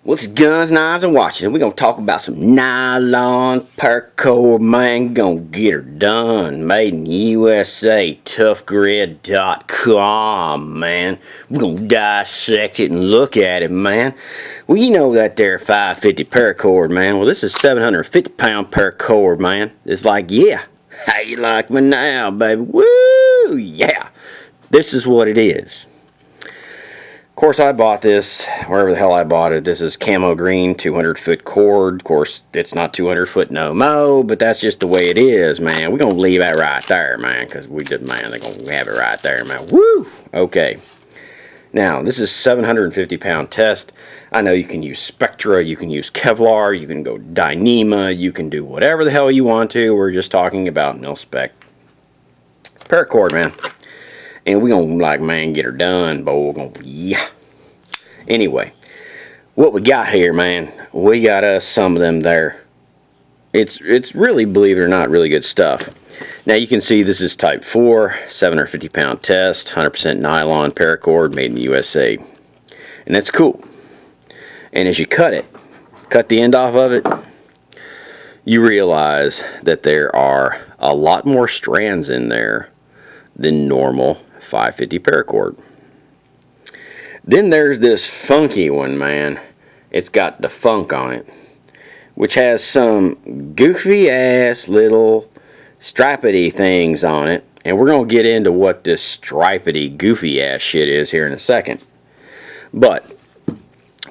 What's guns, knives, and watches? We're going to talk about some nylon paracord, man. Gonna get her done. Made in USA, toughgrid.com, man. We're going to dissect it and look at it, man. Well, you know that there 550 paracord, man. Well, this is 750-pound paracord, man. It's like, yeah, how you like me now, baby? Woo, yeah. This is what it is. Of course, I bought this wherever the hell I bought it. This is camo green 200-foot cord. Of course, it's not 200-foot no mo, but that's just the way it is, man. We're going to leave that right there, man, because we just, man, they're going to have it right there, man. Woo! Okay. Now, this is 750-pound test. I know you can use Spectra, you can use Kevlar, you can go Dyneema, you can do whatever the hell you want to. We're just talking about Milspec paracord, man. And we're going to, like, man, get her done, boy. We're going to, yeah. Anyway, what we got here, man, we got us some of them there. It's really, believe it or not, really good stuff. Now, you can see this is type 4, 750-pound test, 100% nylon paracord, made in the USA. And that's cool. And as you cut the end off of it, you realize that there are a lot more strands in there than normal 550 paracord. Then there's this funky one, man. It's got the funk on it, which has some goofy ass little stripedy things on it, and we're gonna get into what this stripedy goofy ass shit is here in a second. But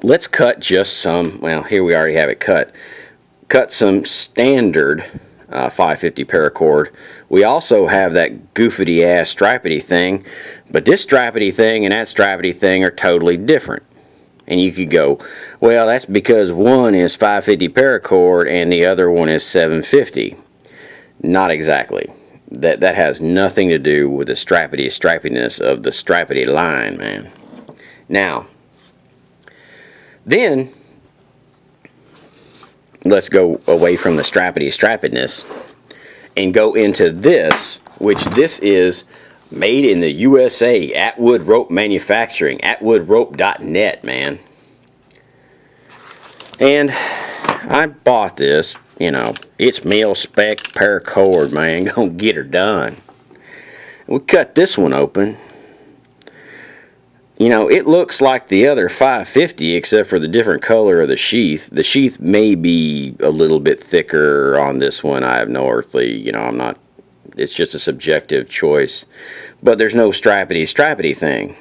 let's cut just some, well, here we already have it cut some standard 550 paracord. We also have that goofy ass stripedy thing, but this stripedy thing and that stripedy thing are totally different. And you could go, well, that's because one is 550 paracord and the other one is 750. Not exactly. That has nothing to do with the stripiness of the stripedy line, man. Now, then let's go away from the stripiness and go into this, which this is made in the USA, Atwood Rope Manufacturing, atwoodrope.net, man. And I bought this, you know, it's Milspec paracord, man. Gonna get her done. We cut this one open. You know, it looks like the other 550 except for the different color of the sheath. The sheath may be a little bit thicker on this one. I have no earthly, you know, I'm not, it's just a subjective choice. But there's no stripedy thing.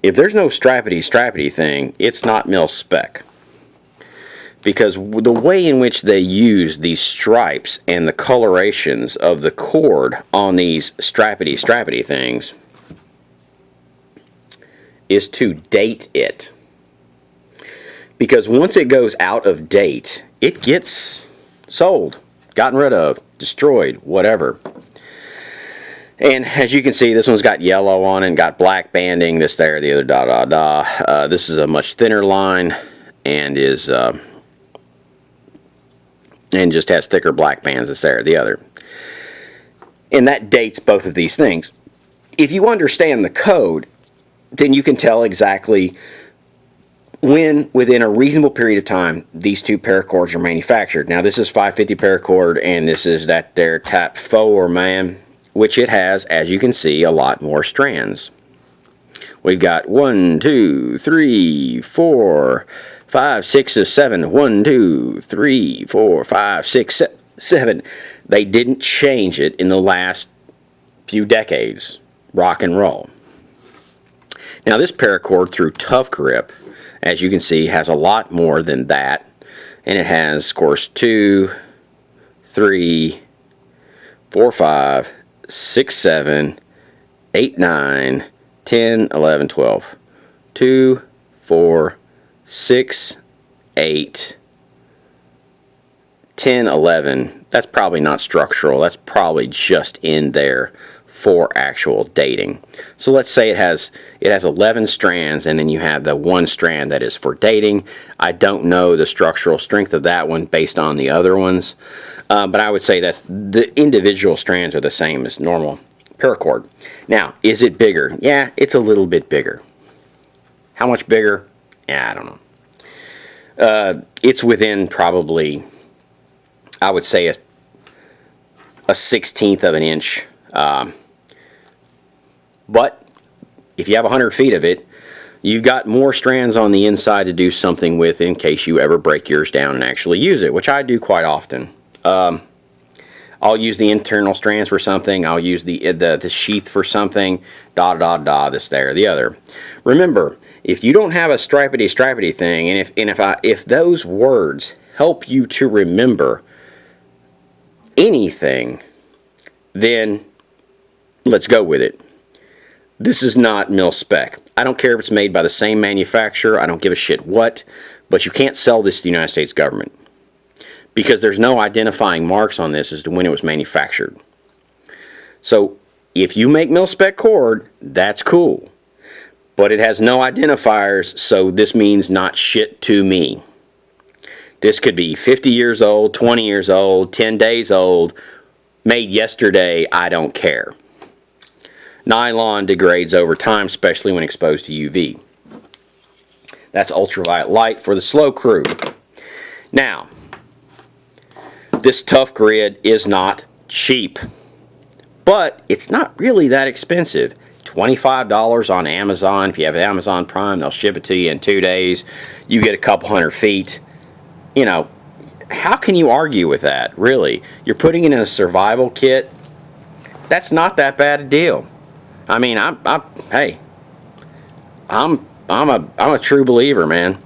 If there's no stripedy thing, it's not Milspec. Because the way in which they use these stripes and the colorations of the cord on these stripedy things is to date it. Because once it goes out of date, it gets sold, gotten rid of, destroyed, whatever. And as you can see, this one's got yellow on it and got black banding, this there, the other this is a much thinner line and is and just has thicker black bands, this there, the other. And that dates both of these things. If you understand the code, then you can tell exactly when, within a reasonable period of time, these two paracords are manufactured. Now, this is 550 paracord, and this is that there type 4, man, which it has, as you can see, a lot more strands. We've got 1, 2, 3, 4, 5, 6, 7. 1, 2, 3, 4, 5, 6, 7. They didn't change it in the last few decades. Rock and roll. Now, this paracord through Tough Grip, as you can see, has a lot more than that. And it has, of course, 2, 3, 4, 5, 6, 7, 8, 9, 10, 11, 12. 2, 4, 6, 8, 10, 11. That's probably not structural. That's probably just in there for actual dating. So let's say it has 11 strands, and then you have the one strand that is for dating. I don't know the structural strength of that one based on the other ones, but I would say that the individual strands are the same as normal paracord. Now, is it bigger? Yeah, it's a little bit bigger. How much bigger? Yeah, I don't know. It's within probably, I would say, a 16th of an inch. But if you have 100 feet of it, you've got more strands on the inside to do something with in case you ever break yours down and actually use it, which I do quite often. I'll use the internal strands for something. I'll use the sheath for something. This, there, the other. Remember, if you don't have a stripety thing, and if those words help you to remember anything, then let's go with it. This is not Milspec. I don't care if it's made by the same manufacturer. I don't give a shit what, but you can't sell this to the United States government because there's no identifying marks on this as to when it was manufactured. So if you make Milspec cord, that's cool, but it has no identifiers, so this means not shit to me. This could be 50 years old, 20 years old, 10 days old, made yesterday, I don't care. Nylon degrades over time, especially when exposed to UV. That's ultraviolet light for the slow crew. Now, this tough grid is not cheap, but it's not really that expensive. $25 on Amazon. If you have Amazon Prime, they'll ship it to you in 2 days. You get a couple hundred feet. You know, how can you argue with that, really? You're putting it in a survival kit. That's not that bad a deal. I mean, I'm a true believer, man.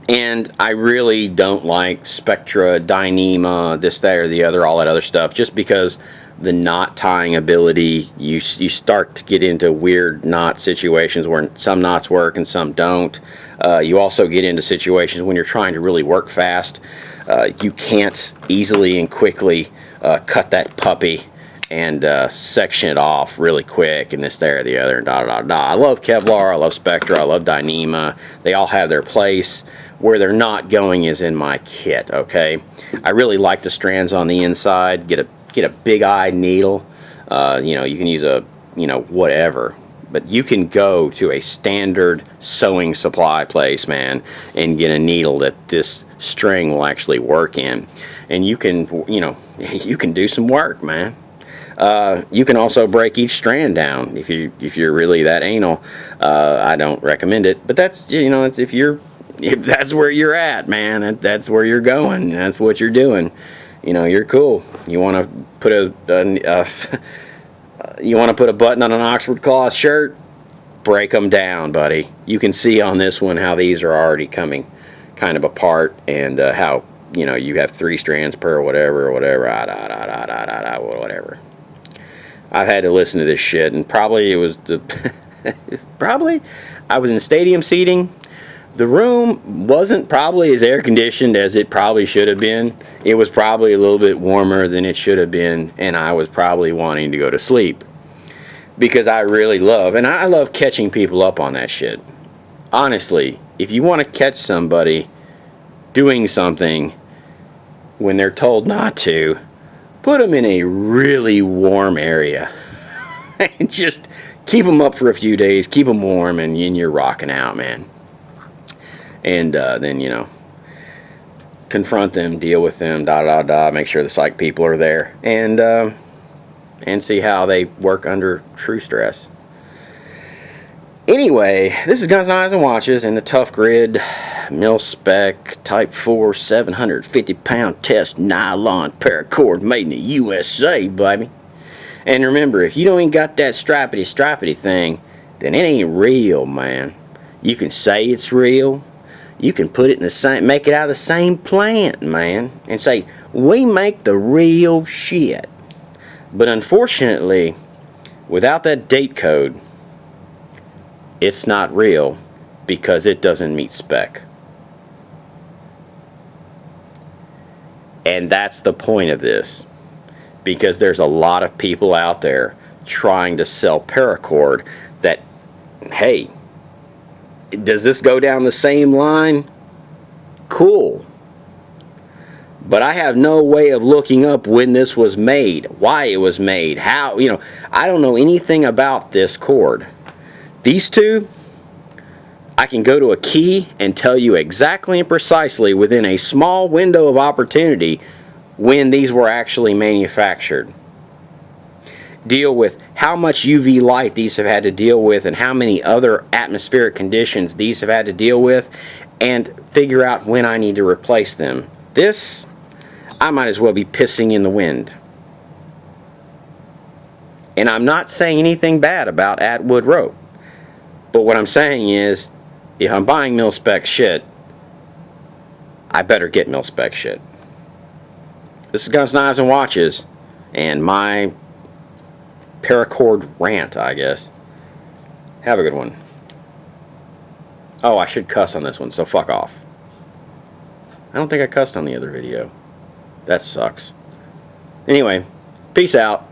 And I really don't like Spectra, Dyneema, this, that, or the other, all that other stuff, just because the knot tying ability, you start to get into weird knot situations where some knots work and some don't. You also get into situations when you're trying to really work fast. You can't easily and quickly cut that puppy and section it off really quick and this, there, or the other, and I love Kevlar, I love Spectra, I love Dyneema. They all have their place. Where they're not going is in my kit, okay? I really like the strands on the inside. Get a big eye needle. You know, you can use a, you know, whatever. But you can go to a standard sewing supply place, man, and get a needle that this string will actually work in. And you can, you know, you can do some work, man. You can also break each strand down if you're really that anal. I don't recommend it, but that's, you know, it's if that's where you're at, man, that's where you're going, that's what you're doing, you know, you're cool. You want to put you want to put a button on an Oxford cloth shirt, break them down, buddy. You can see on this one how these are already coming kind of apart, and how, you know, you have 3 strands per whatever, whatever. I've had to listen to this shit, and probably it was probably I was in stadium seating. The room wasn't probably as air conditioned as it probably should have been. It was probably a little bit warmer than it should have been, and I was probably wanting to go to sleep. Because I really love, and I love catching people up on that shit. Honestly, if you want to catch somebody doing something when they're told not to, put them in a really warm area. And just keep them up for a few days, keep them warm, and you're rocking out, man. And then, you know, confront them, deal with them, make sure the psych people are there, and see how they work under true stress. Anyway, this is Guns, Knives, and Watches and the Tough Grid Milspec Type 4 750-pound test nylon paracord made in the USA, baby. And remember, if you don't even got that stripety thing, then it ain't real, man. You can say it's real. You can put it in the same, make it out of the same plant, man, and say, we make the real shit. But unfortunately, without that date code, it's not real because it doesn't meet spec. And that's the point of this, because there's a lot of people out there trying to sell paracord that, hey, does this go down the same line? Cool. But I have no way of looking up when this was made, why it was made, how, you know, I don't know anything about this cord. These two, I can go to a key and tell you exactly and precisely within a small window of opportunity when these were actually manufactured. Deal with how much UV light these have had to deal with and how many other atmospheric conditions these have had to deal with, and figure out when I need to replace them. This, I might as well be pissing in the wind. And I'm not saying anything bad about Atwood rope. But what I'm saying is, if I'm buying Milspec shit, I better get Milspec shit. This is Guns, Knives, and Watches, and my Paracord rant, I guess. Have a good one. Oh, I should cuss on this one, so fuck off. I don't think I cussed on the other video. That sucks. Anyway, peace out.